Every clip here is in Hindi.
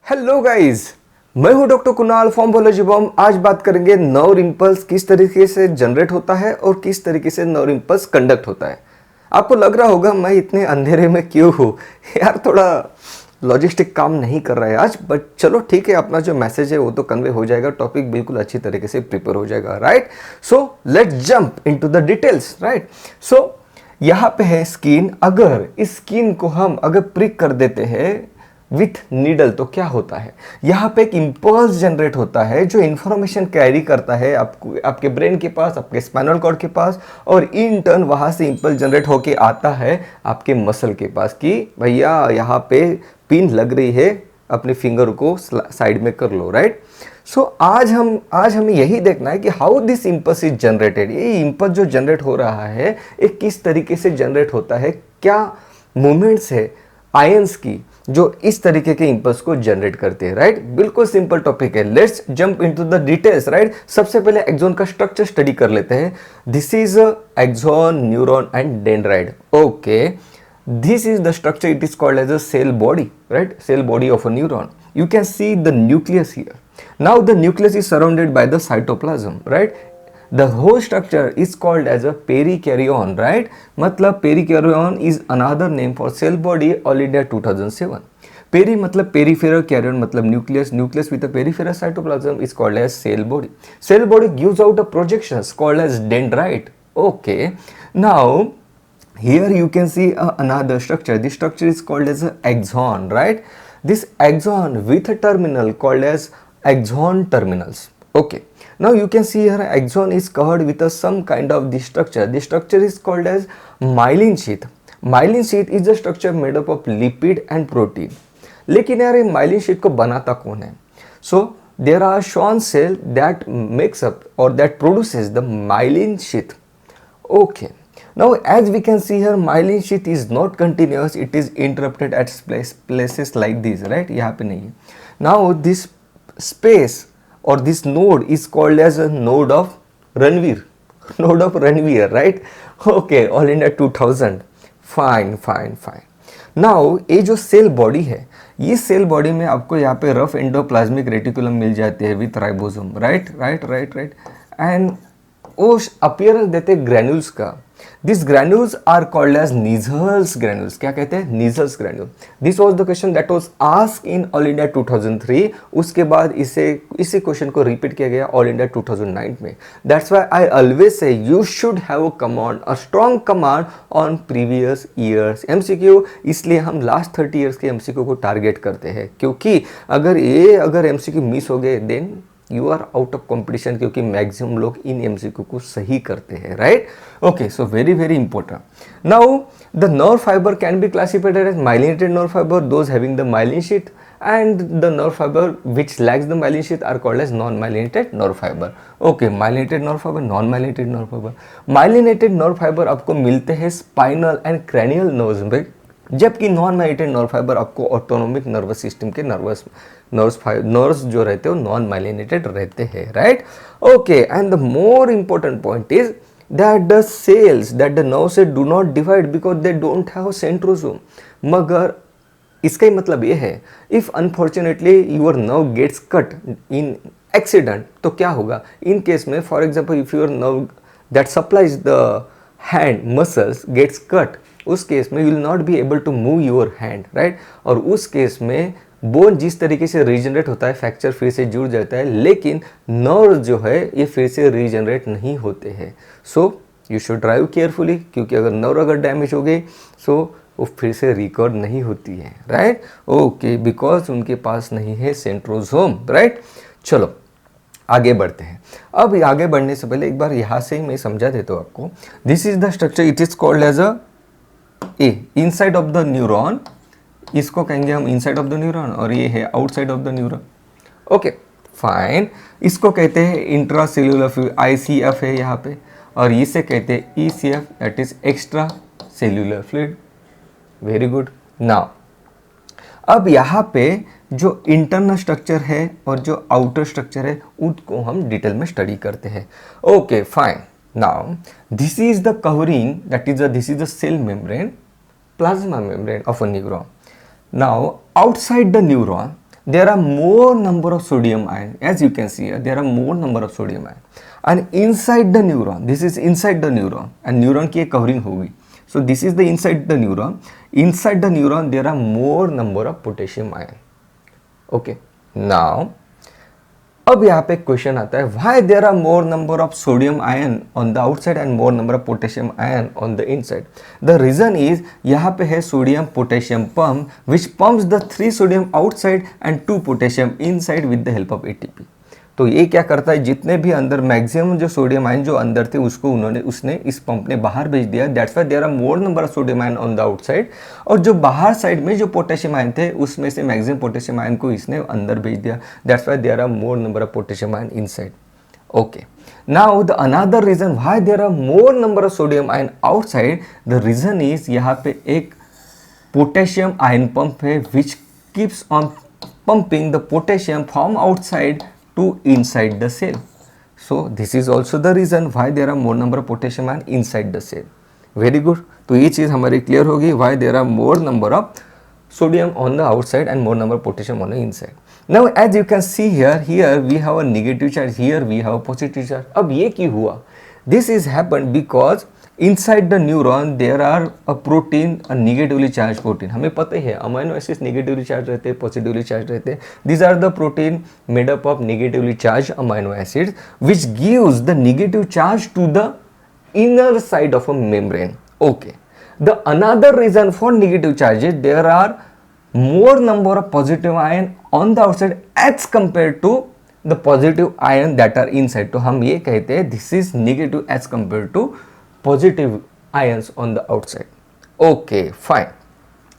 हेलो गाइस, मैं हूं doctor Kunal from Biology Bomb. आज बात करेंगे नर्व इंपल्स किस तरीके से जनरेट होता है और किस तरीके से नर्व इंपल्स कंडक्ट होता है। आपको लग रहा होगा मैं इतने अंधेरे में क्यों हूँ यार, थोड़ा लॉजिस्टिक काम नहीं कर रहा है आज, बट चलो ठीक है, अपना जो मैसेज है वो तो कन्वे हो जाएगा, टॉपिक बिल्कुल अच्छी तरीके से प्रिपेयर हो जाएगा। Right, so let's jump into the details. Right, so यहाँ पे है स्किन। अगर इस स्किन को हम अगर प्रिक कर देते हैं विथ नीडल तो क्या होता है, यहाँ पे एक इम्पल्स जनरेट होता है जो इंफॉर्मेशन कैरी करता है आपको, आपके ब्रेन के पास, आपके स्पाइनल कॉर्ड के पास, और इन टर्न वहाँ से इम्पल्स जनरेट होके आता है आपके मसल के पास कि भैया यहाँ पे पिन लग रही है, अपने फिंगर को साइड में कर लो। राइट, सो आज हमें यही देखना है कि how this impulse is generated. ये इम्पल्स जो जनरेट हो रहा है ये किस तरीके से जनरेट होता है, क्या मूवमेंट्स है आयंस की जो इस तरीके के इंपल्स को जनरेट करते हैं। राइट, बिल्कुल सिंपल टॉपिक है। Let's jump into the details. Right, सबसे पहले एक्सॉन का स्ट्रक्चर स्टडी कर लेते हैं। This is axon, neuron and dendrite. Okay, this is the structure, it is called as a cell body. Right, cell body of a neuron. You can see the nucleus here. Now the nucleus is surrounded by the cytoplasm. Right, the whole structure is called as a perikaryon. Right, मतलब perikaryon is another name for cell body, all India 2007. Peri मतलब peripheral, karyon मतलब nucleus, nucleus with a peripheral cytoplasm is called as cell body. Cell body gives out a projections called as dendrite. Okay, now here you can see another structure. This structure is called as an axon. Right, this axon with a terminal called as axon terminals. Okay, now you can see here axon is covered with some kind of this structure. This structure is called as myelin sheath. Myelin sheath is a structure made up of lipid and protein. लेकिन यार ये myelin sheath को बनाता कौन है? So there are Schwann cell that makes up or that produces the myelin sheath. Okay, now as we can see here myelin sheath is not continuous, it is interrupted at places like these. Right, यहाँ पे नहीं है. Now this space or this node is called as a node of Ranvier. Node of Ranvier. Right, okay, all in the 2000. Fine. Now ये जो सेल बॉडी है, ये सेल बॉडी में आपको यहाँ पे रफ एंडोप्लाज्मिक रेटिकुलम मिल जाती है विथ राइबोसोम। राइट, एंड वो अपीयरेंस देते ग्रैन्यूल्स का। This granules are called as Nissl's granules. क्या कहते हैं? Nissl's granule. This was the question that was asked in all India 2003। उसके बाद इसी क्वेश्चन को रिपीट किया गया ऑल इंडिया 2009 में। That's why I always say you should have a command, a strong command on previous years MCQ. इसलिए हम लास्ट 30 ईयर्स के एमसीक्यू को टारगेट करते हैं, क्योंकि अगर एमसीक्यू मिस हो गए then you are out of competition, क्योंकि मैक्सिमम लोग इन एमसीक्यू को सही करते हैं। Right, okay, so very important. Now the nerve fibre can be classified as myelinated nerve fibre, those having the myelin sheath, and the nerve fibre which lacks the myelin sheath are called as non myelinated nerve fibre. Okay, myelinated nerve fibre, non myelinated nerve fibre. Myelinated nerve fibre आपको मिलते हैं स्पाइनल एंड क्रैनियल नर्व्स में, जबकि नॉन माइलिनेटेड नर्व फाइबर आपको ऑटोनोमिक नर्वस सिस्टम के नर्व्स जो रहते हैं वो नॉन माइलिनेटेड रहते हैं। Right, okay, and the more important point is that the cells that the nerve से do not divide because they don't have centrosome. मगर इसका ही मतलब ये है, if unfortunately your nerve gets cut in accident तो क्या होगा इन केस में? For example, if your nerve that supplies the hand muscles gets cut, उस केस में you will not be able to move your hand. Right, और उस केस में बोन जिस तरीके से रीजनरेट होता है, फ्रैक्चर फिर से जुड़ जाता है, लेकिन नर्व जो है ये फिर से रीजनरेट नहीं होते हैं। So you should drive carefully, क्योंकि अगर नर्व अगर डैमेज हो गई सो वो फिर से रिकवर नहीं होती है। राइट, ओके, बिकॉज उनके पास नहीं है सेंट्रोसोम। राइट, चलो आगे बढ़ते हैं। अब आगे बढ़ने से पहले एक बार यहाँ से ही मैं समझा देता हूँ आपको। This is the structure, it is called as a inside of the neuron, इसको कहेंगे हम इनसाइड ऑफ द न्यूरॉन, और ये है outside of the neuron. Okay, fine, इसको कहते हैं इंट्रा सेल्यूलर फ्लूइड, ICF है यहाँ पे, और इसे कहते हैं ECF, that is extra cellular fluid. Very good. Now अब यहाँ पे जो इंटरनल स्ट्रक्चर है और जो आउटर स्ट्रक्चर है उसको हम डिटेल में स्टडी करते हैं। Okay, fine. Now, this is the covering, this is the cell membrane, plasma membrane of a neuron. Now, outside the neuron, there are more number of sodium ion. As you can see here, there are more number of sodium ion. And inside the neuron, this is inside the neuron, and neuron की covering होगी. So this is the inside the neuron. Inside the neuron, there are more number of potassium ion. Okay. Now, अब यहाँ पे क्वेश्चन आता है, why there are more number of sodium ion on the outside and more number of potassium ion on the inside? The reason is यहाँ पे है sodium potassium pump which pumps the 3 sodium outside and 2 potassium inside with the help of ATP. तो ये क्या करता है, जितने भी अंदर मैक्सिमम जो सोडियम आयन जो अंदर थे उसको उसने इस पंप ने बाहर भेज दिया. That's why there are more number of sodium ion on the outside. और जो बाहर साइड में जो पोटेशियम आयन थे उसमें से मैक्सिमम पोटेशियम आयन को इसने अंदर भेज दिया. That's why there are more number of potassium ion inside. Okay, now the another reason why there are more number of sodium ion outside, the reason is यहाँ पे एक पोटेशियम आयन पंप है which keeps on pumping the potassium from outside to inside the cell. So this is also the reason why there are more number of potassium ion inside the cell. Very good. तो ये चीज़ हमारी क्लियर होगी, why there are more number of sodium on the outside and more number of potassium on the inside. Now as you can see here we have a negative charge, here we have a positive charge. अब ये क्यों हुआ? This is happened because inside the neuron there are a protein, a negatively charged protein. हमें पता ही है अमीनो एसिड्स नेगेटिवली चार्ज रहते हैं, पॉजिटिवली चार्ज रहते हैं. These are the protein made up of negatively charged amino acids which gives the negative charge to the inner side of a membrane. Okay. The another reason for negative charges, there are more number of positive ion on the outside as compared to the positive ion that are inside. तो हम ये कहते हैं this is negative as compared to positive ions on the outside. Okay, fine.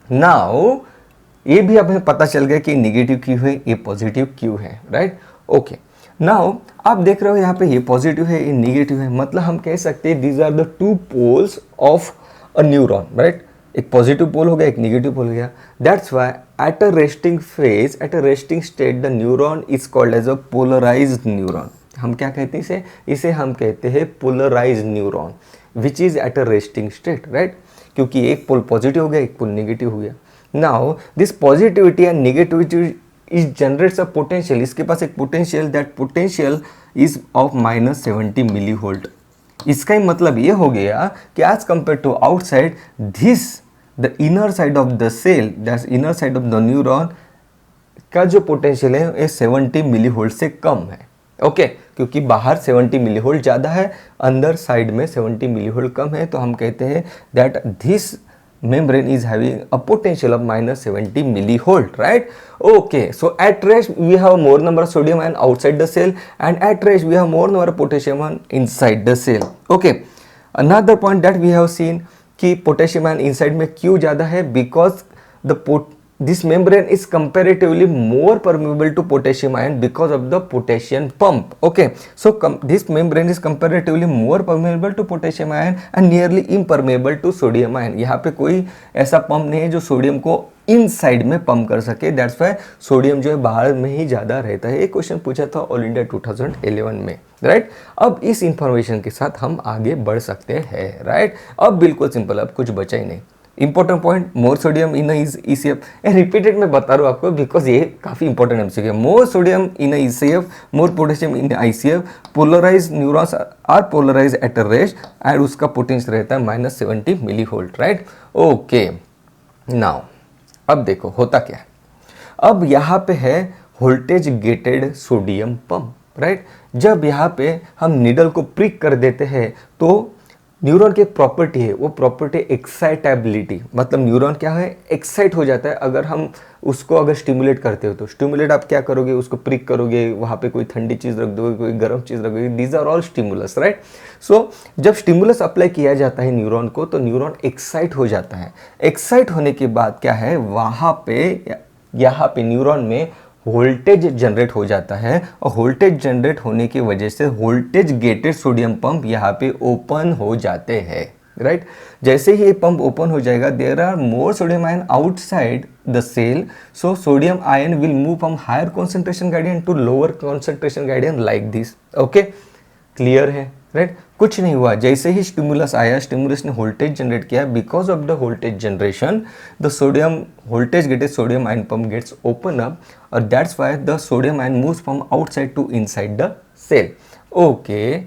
Now ये भी अब हमें पता चल गया कि नेगेटिव क्यों है, ये पॉजिटिव क्यों है, राइट? ओके, नाउ आप देख रहे हो यहाँ पे ये पॉजिटिव है, ये नेगेटिव है, मतलब हम कह सकते हैं these are the two poles of a neuron, right? एक पॉजिटिव पोल हो गया, एक नेगेटिव पोल हो गया. That's why at a resting phase, at a resting state, the neuron is called as a polarised neuron. हम क्या कहते हैं इसे हम कहते हैं polarised neuron which is at a resting state, right? क्योंकि एक पोल पॉजिटिव हो गया, एक पोल नेगेटिव हो गया. Now this positivity and negativity is generates a potential. इसके पास एक potential, that potential is of -70 milli volt. इसका ही मतलब ये हो गया कि as compare to outside this the inner side of the cell, that's inner side of the neuron का जो पोटेंशियल है ये 70 मिली वोल्ट से कम है. ओके, क्योंकि बाहर 70 मिली वोल्ट ज़्यादा है, अंदर साइड में 70 मिली वोल्ट कम है. तो हम कहते हैं that this membrane is having a potential of -70 millivolt, right? Okay, so at rest we have more number of sodium ion outside the cell and at rest we have more number of potassium ion inside the cell. Okay, another point that we have seen कि potassium ion inside में क्यों ज़्यादा है, because this membrane is comparatively more permeable to potassium ion because of the potassium pump. Okay, so this membrane is comparatively more permeable to potassium ion and nearly impermeable to sodium ion. यहाँ पे कोई ऐसा पंप नहीं है जो सोडियम को इनसाइड में पंप कर सके. दैट्स वाई सोडियम जो है बाहर में ही ज़्यादा रहता है. एक क्वेश्चन पूछा था ऑल इंडिया 2011 में, राइट? अब इस इंफॉर्मेशन के साथ हम आगे बढ़ सकते हैं, राइट? अब बिल्कुल सिंपल, अब कुछ बचा ही नहीं. Important point, more sodium in ECF. Repeated में बता रहा हूँ आपको बिकॉज ये काफ़ी इंपॉर्टेंट एमसीक्यू है. More sodium in ECF, more potassium in ICF, polarise neurons are polarise at a rest and उसका पोटेंशियल रहता है -70 milli volt, right? Okay, now अब देखो होता क्या है. अब यहाँ पे है voltage gated sodium pump, right? जब यहाँ पे हम नीडल को प्रिक कर देते हैं तो न्यूरॉन की प्रॉपर्टी है, वो प्रॉपर्टी एक्साइटेबिलिटी, मतलब न्यूरॉन क्या है, एक्साइट हो जाता है अगर हम उसको अगर स्टिमुलेट करते हो. तो स्टिमुलेट आप क्या करोगे, उसको प्रिक करोगे, वहाँ पे कोई ठंडी चीज़ रख दोगे, कोई गर्म चीज़ रख दोगे. These are all stimulus, right? So जब स्टिमुलस अप्लाई किया जाता है न्यूरॉन को तो न्यूरॉन एक्साइट हो जाता है. एक्साइट होने के बाद क्या है, वहाँ पे यहाँ पे न्यूरॉन में वोल्टेज जनरेट हो जाता है और वोल्टेज जनरेट होने की वजह से वोल्टेज गेटेड सोडियम पंप यहाँ पे ओपन हो जाते हैं, राइट? जैसे ही ये पंप ओपन हो जाएगा, there are more sodium ion outside the cell, so sodium ion will move from higher concentration gradient to lower concentration gradient like this. Okay, clear है? राइट, कुछ नहीं हुआ, जैसे ही स्टिमुलस आया, स्टिमुलस ने वोल्टेज जनरेट किया, because of the voltage generation the sodium voltage gated sodium ion pump gates open up, और that's why the sodium ion moves from outside to inside the cell. Okay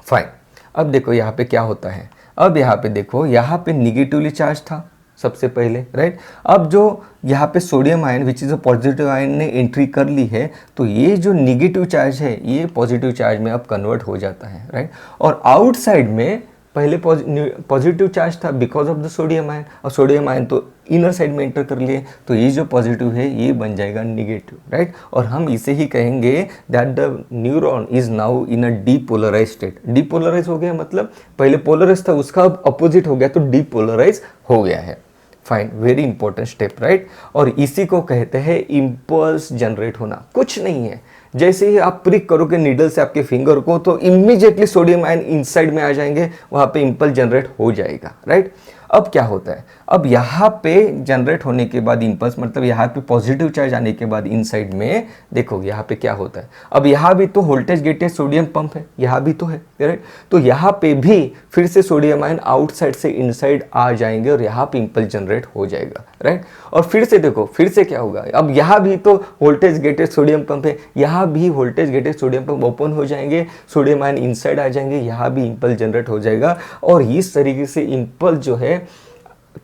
fine, अब देखो यहाँ पे क्या होता है, अब यहाँ पे देखो, यहाँ पे निगेटिवली चार्ज था सबसे पहले, राइट। अब जो यहाँ पे sodium ion which is a positive ion ने एंट्री कर ली है, तो ये जो निगेटिव चार्ज है ये पॉजिटिव चार्ज में अब कन्वर्ट हो जाता है, राइट। और आउटसाइड में पहले पॉजिटिव चार्ज था because of the sodium ion, और सोडियम आयन तो इनर साइड में एंटर कर लिए, तो ये जो पॉजिटिव है ये बन जाएगा निगेटिव, राइट। और हम इसे ही कहेंगे that the neuron is now in a depolarise state. Depolarise हो गया मतलब पहले पोलराइज था, उसका अब अपोजिट हो गया, तो डीपोलराइज हो गया है। Fine, very important step, right. और इसी को कहते हैं इम्पल्स जनरेट होना। कुछ नहीं है, जैसे ही आप प्रिक करोगे नीडल से आपके फिंगर को, तो इमीडिएटली सोडियम आयन इनसाइड में आ जाएंगे, वहां पे इम्पल्स जनरेट हो जाएगा, राइट। अब क्या होता है, अब यहाँ पे जनरेट होने के बाद इम्पल्स, मतलब यहाँ पे पॉजिटिव चार्ज आने के बाद इनसाइड में देखो यहाँ पे क्या होता है, अब यहाँ भी तो वोल्टेज गेटेड सोडियम पंप है, यहाँ भी तो है, राइट। तो यहाँ पे भी फिर से सोडियम आयन आउटसाइड से इनसाइड आ जाएंगे और यहाँ पे इम्पल्स जनरेट हो जाएगा, राइट। और फिर से देखो, फिर से क्या होगा, अब यहाँ भी तो वोल्टेज गेटेड सोडियम पंप है, यहाँ भी voltage gated sodium pump open हो जाएंगे, सोडियम आयन इनसाइड आ जाएंगे, यहाँ भी इम्पल्स जनरेट हो जाएगा, और इस तरीके से इम्पल्स जो है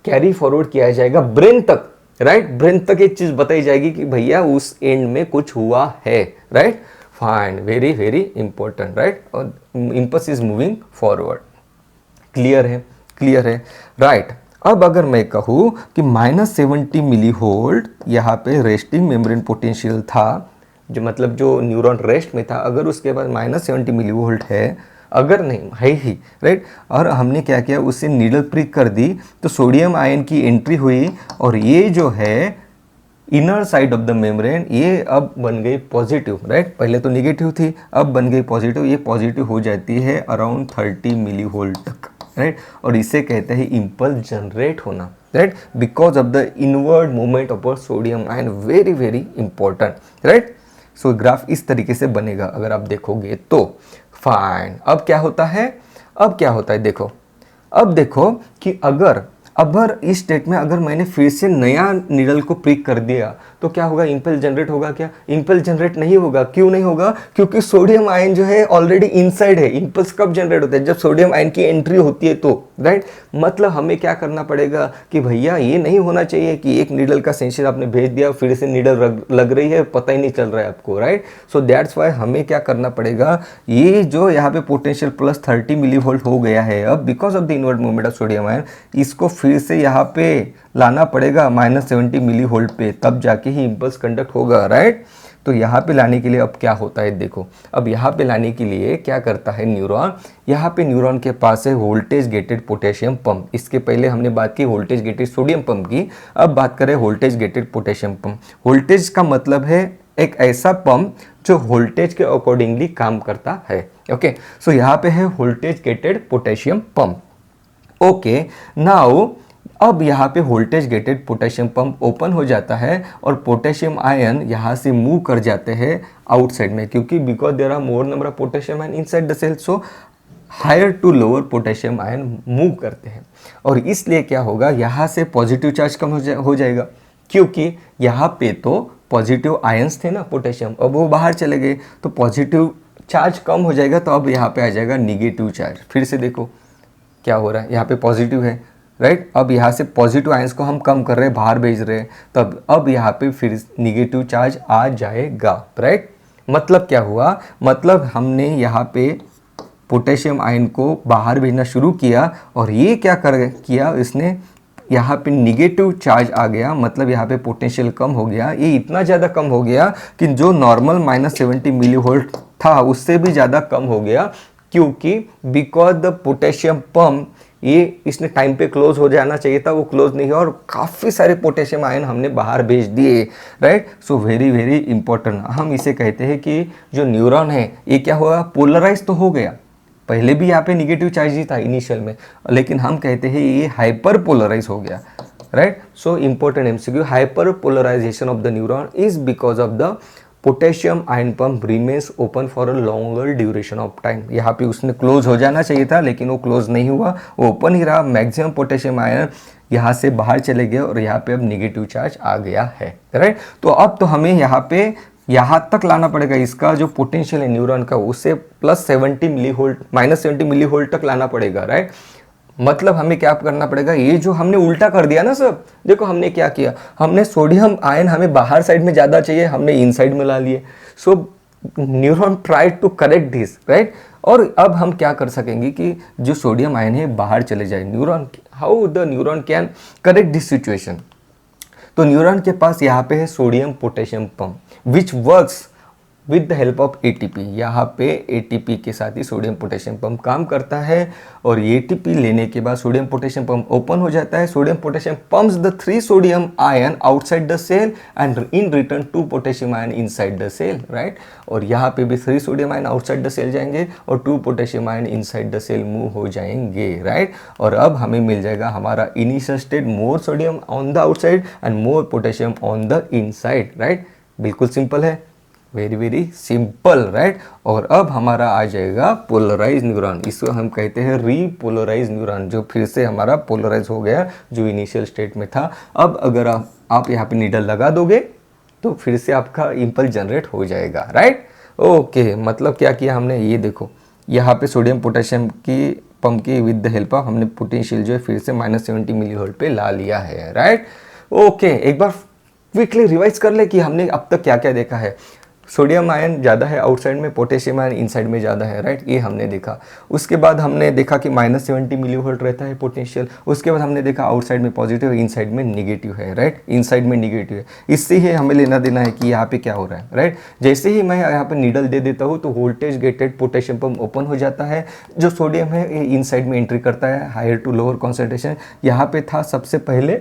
कैरी फॉरवर्ड किया जाएगा ब्रेन तक, राइट। ब्रेन तक एक चीज बताई जाएगी कि भैया उस एंड में कुछ हुआ है, right. Fine, very very important, right. और impulse is moving forward. Clear है, क्लियर है, राइट। अब अगर मैं कहूँ कि -70 मिली वोल्ट यहाँ पे रेस्टिंग मेम्ब्रेन पोटेंशियल था, जो मतलब जो न्यूरॉन रेस्ट में था, अगर उसके बाद -70 मिली वोल्ट है, अगर नहीं है ही, राइट, और हमने क्या किया, उससे नीडल प्रिक कर दी, तो सोडियम आयन की एंट्री हुई, और ये जो है inner side of the membrane ये अब बन गई पॉजिटिव, राइट। पहले तो निगेटिव थी, अब बन गई पॉजिटिव, ये पॉजिटिव हो जाती है अराउंड 30 मिली वोल्ट तक, राइट। और इसे कहते हैं इम्पल्स जनरेट होना, right, because of the inward movement of sodium ion. Very very important, right. So graph इस तरीके से बनेगा अगर आप देखोगे तो। फाइन, अब क्या होता है, अब क्या होता है देखो, अब देखो कि अगर इस स्टेट में अगर मैंने फिर से नया नीडल को प्रिक कर दिया, तो क्या होगा, इम्पल्स जनरेट होगा क्या? इम्पल्स जनरेट नहीं होगा। क्यों नहीं होगा? क्योंकि सोडियम आयन जो है ऑलरेडी इनसाइड है। इम्पल्स कब जनरेट होता है? जब सोडियम आयन की एंट्री होती है तो, राइट। मतलब हमें क्या करना पड़ेगा कि भैया ये नहीं होना चाहिए कि एक नीडल का सेंसर आपने भेज दिया, फिर से नीडल लग रही है, पता ही नहीं चल रहा है आपको, राइट। सो दैट्स वाई हमें क्या करना पड़ेगा, ये जो यहाँ पे पोटेंशियल प्लस 30 मिली वोल्ट हो गया है अब because of the inward movement of sodium ion, इसको फिर से यहाँ पे लाना पड़ेगा -70 मिली वोल्ट पे, तब जाके ही इम्पल्स कंडक्ट होगा, राइट। तो यहाँ पे लाने के लिए अब क्या होता है देखो, अब यहाँ पे लाने के लिए क्या करता है न्यूरॉन, यहाँ पे न्यूरॉन के पास है वोल्टेज गेटेड पोटेशियम पंप। इसके पहले हमने बात की वोल्टेज गेटेड सोडियम पंप की, अब बात करें voltage gated potassium pump. Voltage का मतलब है एक ऐसा पंप जो वोल्टेज के अकॉर्डिंगली काम करता है, ओके। सो यहाँ पे है voltage gated potassium pump, okay. Now अब यहाँ पे voltage gated potassium pump open हो जाता है और पोटेशियम आयन यहाँ से मूव कर जाते हैं आउटसाइड में, क्योंकि because there are more number of potassium ion inside the cell, so higher to lower potassium ion move करते हैं। और इसलिए क्या होगा, यहाँ से पॉजिटिव चार्ज कम हो जाएगा, क्योंकि यहाँ पे तो पॉजिटिव आयन्स थे ना पोटेशियम, अब वो बाहर चले गए तो पॉजिटिव चार्ज कम हो जाएगा, तो अब यहाँ पे आ जाएगा निगेटिव चार्ज। फिर से देखो क्या हो रहा है, यहाँ पे पॉजिटिव है, राइट। अब यहाँ से पॉजिटिव आयंस को हम कम कर रहे हैं, बाहर भेज रहे हैं, तब अब यहाँ पे फिर निगेटिव चार्ज आ जाएगा, राइट। मतलब क्या हुआ, मतलब हमने यहाँ पे पोटेशियम आयन को बाहर भेजना शुरू किया और ये क्या किया इसने, यहाँ पे निगेटिव चार्ज आ गया, मतलब यहाँ पे पोटेंशियल कम हो गया। ये इतना ज़्यादा कम हो गया कि जो नॉर्मल -70 मिली वोल्ट था उससे भी ज़्यादा कम हो गया, क्योंकि बिकॉज द पोटेशियम पंप ये इसने टाइम पे क्लोज हो जाना चाहिए था, वो क्लोज नहीं हुआ और काफ़ी सारे पोटेशियम आयन हमने बाहर भेज दिए, right. So very very important, हम इसे कहते हैं कि जो न्यूरॉन है ये क्या हुआ, पोलराइज तो हो गया, पहले भी यहाँ पे निगेटिव चार्ज ही था इनिशियल में, लेकिन हम कहते हैं ये हाइपर पोलराइज हो गया, right. So important MCQ, hyperpolarisation of the neuron is because of the potassium ion pump remains open for a longer duration of time. यहाँ पे उसने क्लोज हो जाना चाहिए था लेकिन वो क्लोज नहीं हुआ, वो ओपन ही रहा। मैक्सिमम पोटेशियम आयन यहाँ से बाहर चले गए और यहाँ पे अब नेगेटिव चार्ज आ गया है, राइट। तो अब तो हमें यहाँ पे यहाँ तक लाना पड़ेगा, इसका जो पोटेंशियल है न्यूरॉन का उसे +70 मिली वोल्ट -70 मिली वोल्ट तक लाना पड़ेगा, राइट। मतलब हमें क्या करना पड़ेगा, ये जो हमने उल्टा कर दिया ना सब, देखो हमने क्या किया, हमने सोडियम आयन हमें बाहर साइड में ज़्यादा चाहिए, हमने इनसाइड में ला लिए। So neuron try to correct this, right. और अब हम क्या कर सकेंगे कि जो सोडियम आयन है बाहर चले जाए। Neuron, how the neuron can correct this situation. तो न्यूरॉन के पास यहाँ पे है sodium potassium pump which works with the help of ATP. यहाँ पे एटीपी के साथ ही सोडियम पोटेशियम पंप काम करता है और एटीपी लेने के बाद सोडियम पोटेशियम पंप ओपन हो जाता है। Sodium potassium pumps the 3 sodium ion outside the cell and in return 2 potassium ion inside the cell, right. और यहाँ पे भी 3 sodium ion outside the cell जाएंगे और 2 potassium ion inside the cell move हो जाएंगे, राइट। और अब हमें मिल जाएगा हमारा initial state, more sodium on the outside and more potassium on the inside, right. बिल्कुल सिंपल है, वेरी वेरी सिंपल, राइट। और अब हमारा आ जाएगा पोलराइज न्यूरॉन, इसको हम कहते हैं रीपोलराइज न्यूरॉन, जो फिर से हमारा पोलराइज हो गया जो इनिशियल स्टेट में था। अब अगर आप यहाँ पे नीडल लगा दोगे तो फिर से आपका इम्पल्स जनरेट हो जाएगा, राइट। ओके, मतलब क्या किया हमने, ये देखो यहाँ पे सोडियम पोटेशियम की पंप की विद द हेल्प ऑफ हमने पोटेंशियल जो है फिर से -70 मिली वोल्ट पे ला लिया है, राइट। ओके, एक बार क्विकली रिवाइज कर ले कि हमने अब तक क्या क्या देखा है। सोडियम आयन ज़्यादा है आउटसाइड में, पोटेशियम आयन इनसाइड में ज़्यादा है, राइट, ये हमने देखा। उसके बाद हमने देखा कि -70 मिली वोल्ट रहता है पोटेंशियल। उसके बाद हमने देखा आउटसाइड में पॉजिटिव, इनसाइड में निगेटिव है, राइट, इनसाइड में निगेटिव है। इससे ही हमें लेना देना है कि यहाँ पे क्या हो रहा है, राइट। जैसे ही मैं यहाँ पे नीडल दे देता हूँ तो voltage gated potassium pump open हो जाता है। जो सोडियम है ये इनसाइड में एंट्री करता है, हायर टू लोअर कॉन्सेंट्रेशन। यहाँ पे था सबसे पहले,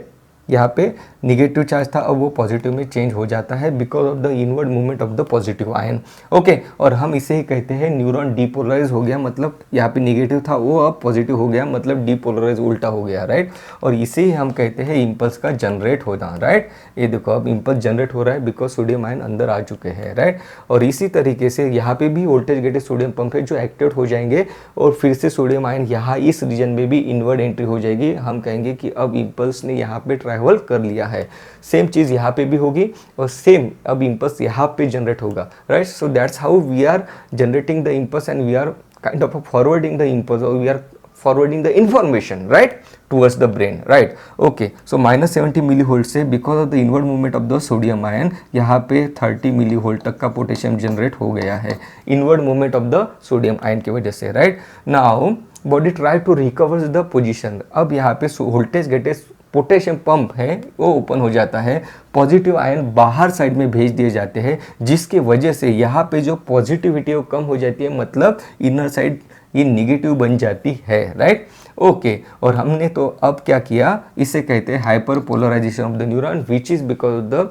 यहाँ पे निगेटिव चार्ज था, अब वो पॉजिटिव में चेंज हो जाता है because of the inward movement of the positive ion, okay. और हम इसे ही कहते हैं न्यूरॉन डीपोलराइज हो गया, मतलब यहाँ पे निगेटिव था वो अब पॉजिटिव हो गया, मतलब डीपोलराइज उल्टा हो गया, राइट। और इसे ही हम कहते हैं इम्पल्स का जनरेट होना, राइट। ये देखो अब इम्पल्स जनरेट हो रहा है बिकॉज सोडियम आयन अंदर आ चुके हैं, राइट। और इसी तरीके से यहाँ पे भी वोल्टेज गेटेड सोडियम पंप है जो एक्टिवेट हो जाएंगे और फिर से सोडियम आयन यहाँ इस रीजन में भी इनवर्ड एंट्री हो जाएगी। हम कहेंगे कि अब इम्पल्स ने यहाँ पे ट्रैवल कर लिया है। सेम चीज यहाँ पे भी होगी और सेम अब इम्पल्स यहाँ पे जनरेट होगा, right. So that's how we are generating the impulse and we are kind of forwarding the impulse और we are forwarding the information, right, towards the brain, right. Okay, so -70 millivolt से because of the inward movement of the sodium ion यहाँ पे 30 मिलीवोल्ट तक का पोटेशियम जनरेट हो गया है inward movement of the sodium ion की वजह से, right. Now body try to recover the position। अब यहाँ पे वोल्टेज गेटेड पोटेशियम पंप है वो ओपन हो जाता है, पॉजिटिव आयन बाहर साइड में भेज दिए जाते हैं जिसकी वजह से यहाँ पे जो पॉजिटिविटी वो कम हो जाती है, मतलब इनर साइड ये निगेटिव बन जाती है, राइट। ओके, और हमने तो अब क्या किया, इसे कहते हैं hyperpolarisation of the neuron which is because of the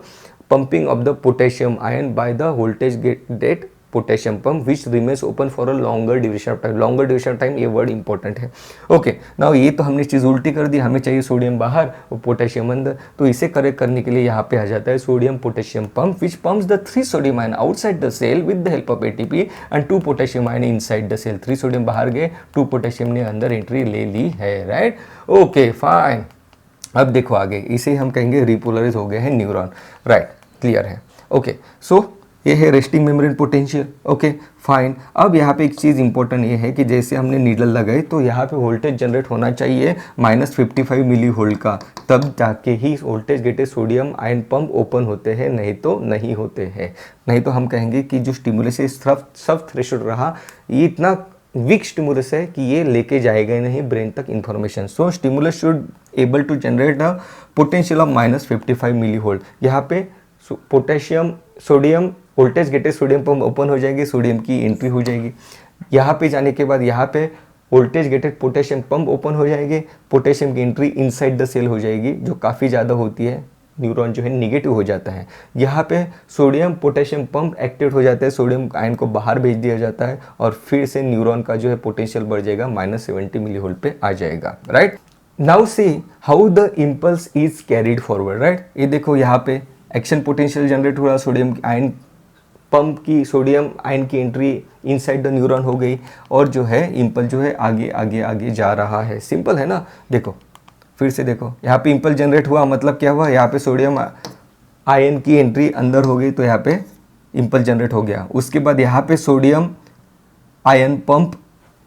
pumping of the potassium ion by the voltage gated potassium pump which remains open for a longer duration of time. Longer duration of time ये वर्ड इंपॉर्टेंट है, ओके। नाउ ये तो हमने चीज़ उल्टी कर दी, हमें चाहिए सोडियम बाहर और पोटेशियम अंदर, तो इसे करेक्ट करने के लिए यहाँ पे आ जाता है sodium potassium pump which pumps the 3 sodium ion outside the cell with the help of ATP and 2 potassium ion inside the cell. 3 sodium बाहर गए, 2 पोटेशियम ने अंदर एंट्री ले ली है, राइट। ओके फाइन, अब देखो आगे, इसे हम कहेंगे रिपोलराइज हो गए हैं न्यूरॉन, राइट, क्लियर है। ओके, सो ये है resting membrane potential, okay fine. अब यहाँ पे एक चीज़ इंपॉर्टेंट ये है कि जैसे हमने नीडल लगाई तो यहाँ पे वोल्टेज जनरेट होना चाहिए -55 मिली वोल्ट का, तब जाके ही voltage gated sodium ion pump open होते हैं, नहीं तो नहीं होते हैं। नहीं तो हम कहेंगे कि जो स्टिमुलस है सब थ्रेशोल्ड रहा, ये इतना वीक स्टिमुलस है कि ये लेके जाएगा नहीं ब्रेन तक information. So stimulus should able to generate a potential of -55 milli volt. यहाँ पे potassium sodium voltage gated sodium pump open हो जाएगी, सोडियम की एंट्री हो जाएगी। यहाँ पे जाने के बाद यहाँ पे voltage gated potassium pump open हो जाएगी, पोटेशियम की एंट्री इनसाइड द सेल हो जाएगी जो काफ़ी ज़्यादा होती है, न्यूरॉन जो है निगेटिव हो जाता है। यहाँ पे सोडियम पोटेशियम पंप एक्टिवेट हो जाता है, सोडियम आयन को बाहर भेज दिया जाता है और फिर से न्यूरॉन का जो है पोटेंशियल बढ़ जाएगा, -70 मिली वोल्ट पे आ जाएगा, right. Now see how the impulse is carried forward, right. ये देखो यहाँ पे एक्शन पोटेंशियल जनरेट हो रहा, सोडियम आयन पंप की सोडियम आयन की एंट्री इनसाइड द न्यूरॉन हो गई और जो है इम्पल्स जो है आगे आगे आगे जा रहा है। सिंपल है ना। देखो फिर से देखो, यहाँ पे इम्पल्स जनरेट हुआ, मतलब क्या हुआ, यहाँ पे सोडियम आयन की एंट्री अंदर हो गई तो यहाँ पे इम्पल्स जनरेट हो गया। उसके बाद यहाँ पे सोडियम आयन पंप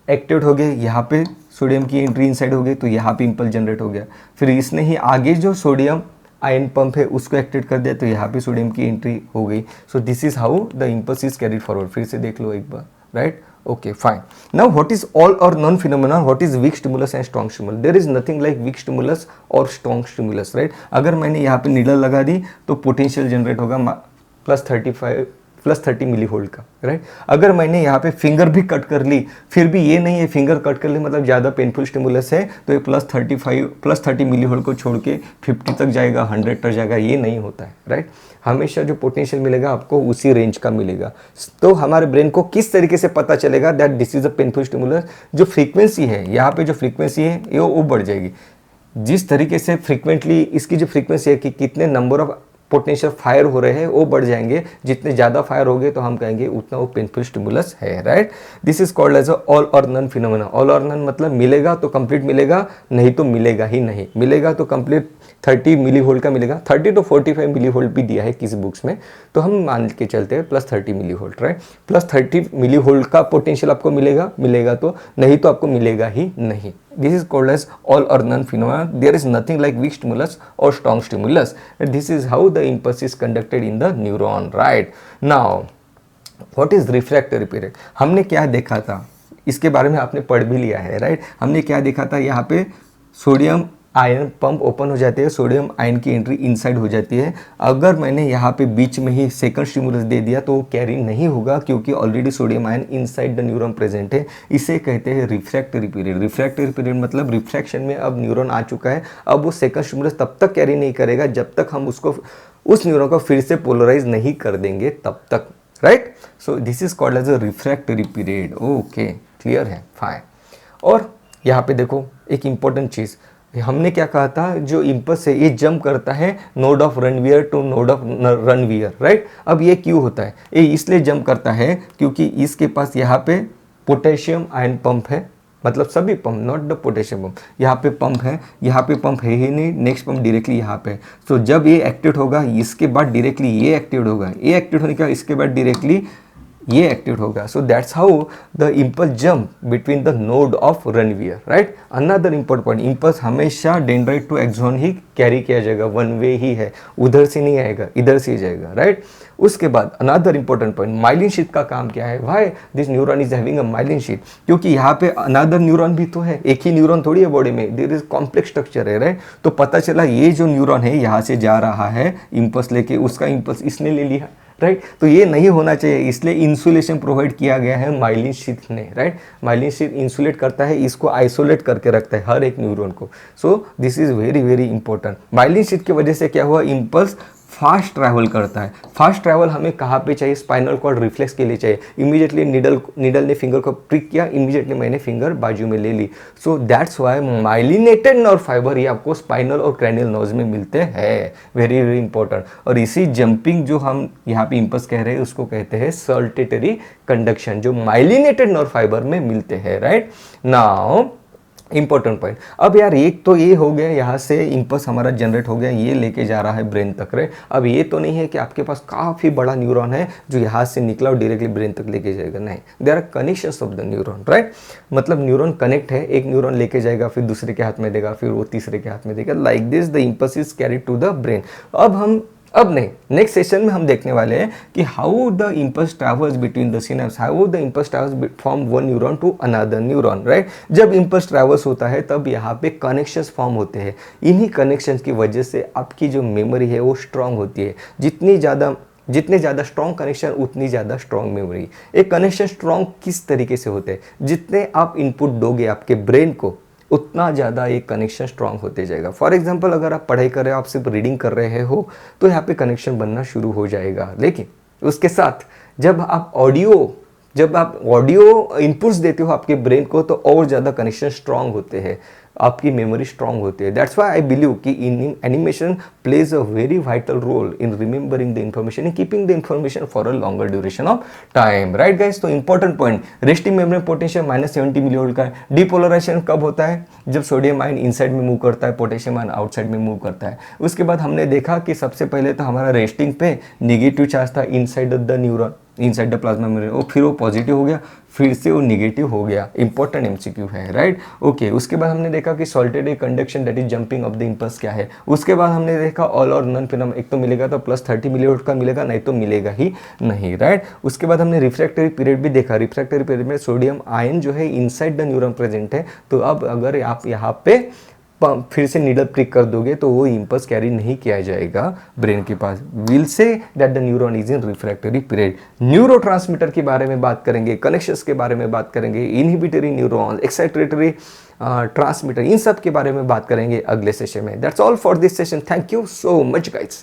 एक्टिवेट हो गए, यहाँ पे सोडियम की एंट्री इनसाइड हो गई तो यहाँ पे इम्पल्स जनरेट हो गया। फिर इसने ही आगे जो सोडियम आयन पंप है उसको एक्टिवेट कर दिया तो यहाँ पे सोडियम की एंट्री हो गई। So this is how the impulse is carried forward. फिर से देख लो एक बार, right. Okay fine. Now what is all or none phenomena, what is weak stimulus and strong stimulus. There is nothing like weak stimulus और स्ट्रॉन्ग स्टिमुलस, राइट। अगर मैंने यहाँ पे नीडल लगा दी तो पोटेंशियल जनरेट होगा +30 मिली वोल्ट का, राइट। अगर मैंने यहाँ पे फिंगर भी कट कर ली, फिर भी ये नहीं है फिंगर कट कर ली मतलब ज़्यादा पेनफुल स्टिमुलस है तो ये +30 मिली वोल्ट को छोड़ के 50 तक जाएगा, 100 तक जाएगा, ये नहीं होता है, राइट। हमेशा जो पोटेंशियल मिलेगा आपको उसी रेंज का मिलेगा। तो हमारे ब्रेन को किस तरीके से पता चलेगा that this is a painful stimulus, जो फ्रीक्वेंसी है यहाँ पे जो फ्रीक्वेंसी है ये वो बढ़ जाएगी। जिस तरीके से फ्रीक्वेंटली इसकी जो फ्रीक्वेंसी है कि कितने नंबर ऑफ पोटेंशियल फायर हो रहे हैं वो बढ़ जाएंगे, जितने ज़्यादा फायर हो गए तो हम कहेंगे उतना वो पेनफुल स्टिमुलस है, right. This is called as a all or none phenomena. All or none मतलब मिलेगा तो कंप्लीट मिलेगा, नहीं तो मिलेगा ही नहीं। मिलेगा तो कंप्लीट 30 मिली वोल्ट का मिलेगा, 30 to 45 मिली वोल्ट भी दिया है किसी बुक्स में, तो हम मान के चलते हैं +30 milli volt, right. +30 milli volt का पोटेंशियल आपको मिलेगा तो, नहीं तो आपको मिलेगा ही नहीं। This is called as all or none phenomena. There is nothing like weak stimulus or strong stimulus. And this is how the impulse is conducted in the neuron, right? Now, what is refractory period? हमने क्या देखा था इसके बारे में आपने पढ़ भी लिया है, राइट। हमने क्या देखा था, यहाँ पे सोडियम आयन पंप ओपन हो जाते हैं, सोडियम आयन की एंट्री इनसाइड हो जाती है। अगर मैंने यहाँ पे बीच में ही सेकंड स्टिमुलस दे दिया तो वो कैरी नहीं होगा क्योंकि already sodium ion inside the neuron present है। इसे कहते हैं रिफ्रैक्टरी पीरियड। रिफ्रैक्टरी पीरियड मतलब रिफ्रैक्शन में अब न्यूरॉन आ चुका है, अब वो सेकंड स्टिमुलस तब तक कैरी नहीं करेगा जब तक हम उस न्यूरॉन को फिर से पोलराइज नहीं कर देंगे तब तक, right. So this is called as a refractory period. Okay, clear है, फाइन। और यहाँ पे देखो एक इंपॉर्टेंट चीज़, हमने क्या कहा था, जो इम्पल्स है ये जंप करता है node of Ranvier to node of Ranvier, right. अब ये क्यों होता है, ये इसलिए जंप करता है क्योंकि इसके पास यहाँ पे पोटेशियम आयन पंप है, मतलब सभी pump, not the potassium pump. यहाँ पे पंप है, यहाँ पे पंप है ही नहीं, नेक्स्ट पंप डायरेक्टली यहाँ पे। तो जब ये एक्टिवेट होगा इसके बाद डायरेक्टली ये एक्टिवेट होगा, ये एक्टिवेट होने के बाद इसके बाद डायरेक्टली ये एक्टिवेट होगा। So that's how the impulse jump between the node of Ranvier, right. Another important point, impulse हमेशा डेंड्राइट टू एक्सॉन ही कैरी किया जाएगा, वन वे ही है, उधर से नहीं आएगा, इधर से ही जाएगा, राइट। उसके बाद another important point, myelin sheath का काम क्या है, why this neuron is having a myelin sheath, क्योंकि यहाँ पे अनदर न्यूरॉन भी तो है, एक ही न्यूरॉन थोड़ी है बॉडी में, देयर इज कॉम्प्लेक्स स्ट्रक्चर है, राइट। तो पता चला ये जो न्यूरॉन है यहाँ से जा रहा है इम्पल्स लेके, उसका इम्पल्स इसने ले लिया, राइट। तो ये नहीं होना चाहिए, इसलिए इंसुलेशन प्रोवाइड किया गया है माइलिन शीथ ने, राइट। माइलिन शीथ इंसुलेट करता है, इसको आइसोलेट करके रखता है हर एक न्यूरॉन को। सो this is very very important. Myelin sheath की वजह से क्या हुआ, इम्पल्स फास्ट ट्रैवल करता है। फास्ट ट्रैवल हमें कहाँ पे चाहिए, स्पाइनल कॉर्ड रिफ्लेक्स के लिए चाहिए। इमीडिएटली नीडल ने फिंगर को प्रिक किया, इमीडिएटली मैंने फिंगर बाजू में ले ली। So that's why myelinated nerve fibre ये आपको स्पाइनल और क्रैनियल नर्व्स में मिलते हैं, वेरी वेरी इंपॉर्टेंट। और इसी जंपिंग जो हम यहाँ पे इम्पल्स कह रहे हैं उसको कहते हैं सल्टेटरी कंडक्शन, जो माइलिनेटेड नर्व फाइबर में मिलते हैं, राइट। नाउ इंपॉर्टेंट पॉइंट, अब यार एक तो ये हो गया, यहाँ से इम्पल्स हमारा जनरेट हो गया, ये लेके जा रहा है ब्रेन तक, राइट। अब ये तो नहीं है कि आपके पास काफ़ी बड़ा न्यूरॉन है जो यहाँ से निकला और डायरेक्टली ब्रेन तक लेके जाएगा, नहीं। There are connections of the neuron, right. मतलब न्यूरॉन कनेक्ट है, एक न्यूरॉन लेके जाएगा, फिर दूसरे के हाथ में देगा, फिर वो तीसरे के हाथ में देगा, like this the impulse is carried to the brain. अब नहीं, नेक्स्ट सेशन में हम देखने वाले हैं कि how the impulse travels between the synapse, how the impulse travels from one neuron to another neuron, right. जब इम्पल्स ट्रैवल्स होता है तब यहाँ पे कनेक्शंस फॉर्म होते हैं। इन्हीं कनेक्शंस की वजह से आपकी जो मेमोरी है वो स्ट्रांग होती है। जितने ज़्यादा स्ट्रॉन्ग कनेक्शन उतनी ज़्यादा स्ट्रॉन्ग मेमोरी। एक कनेक्शन स्ट्रॉन्ग किस तरीके से होते हैं, जितने आप इनपुट दोगे आपके ब्रेन को उतना ज़्यादा एक कनेक्शन स्ट्रांग होते जाएगा। फॉर एग्जांपल अगर आप पढ़ाई कर रहे हो, आप सिर्फ रीडिंग कर रहे हो तो यहाँ पे कनेक्शन बनना शुरू हो जाएगा, लेकिन उसके साथ जब जब आप ऑडियो इनपुट्स देते हो आपके ब्रेन को तो और ज़्यादा कनेक्शन स्ट्रांग होते हैं, आपकी मेमोरी स्ट्रांग होती है। दैट्स व्हाई आई बिलीव कि in animation plays a very vital role in remembering the information, in keeping the information for a longer duration of time, right guys. तो important point, resting memory potential -70 millivolt का है। डिपोलराइजेशन कब होता है? जब सोडियम आयन इनसाइड में मूव करता है, पोटेशियम आयन आउटसाइड में मूव करता है। उसके बाद हमने देखा कि सबसे पहले तो हमारा रेस्टिंग पे निगेटिव चार्ज था inside the neuron, inside the plasma membrane, और फिर वो पॉजिटिव हो गया, फिर से वो निगेटिव हो गया। इंपॉर्टेंट एमसीक्यू है, राइट। ओके, उसके बाद हमने देखा कि salted conduction that is jumping of the impulse क्या है। उसके बाद हमने देखा ऑल और नन फिनोमेना, एक तो मिलेगा तो +30 मिलीवोल्ट का मिलेगा, नहीं तो मिलेगा ही नहीं, राइट। उसके बाद हमने रिफ्रैक्टरी पीरियड भी देखा। रिफ्रैक्टरी पीरियड में सोडियम आयन जो है इनसाइड द न्यूरॉन प्रेजेंट है, तो अब अगर आप यहाँ पे फिर से नीडल प्रिक कर दोगे तो वो इंपल्स कैरी नहीं किया जाएगा ब्रेन के पास। Will say that the neuron is in refractory period. Neurotransmitter के बारे में बात करेंगे, कनेक्शंस के बारे में बात करेंगे, इनहिबिटरी न्यूरॉन, एक्साइटेटरी ट्रांसमीटर, इन सब के बारे में बात करेंगे अगले सेशन में। That's all for this session. Thank you so much guys.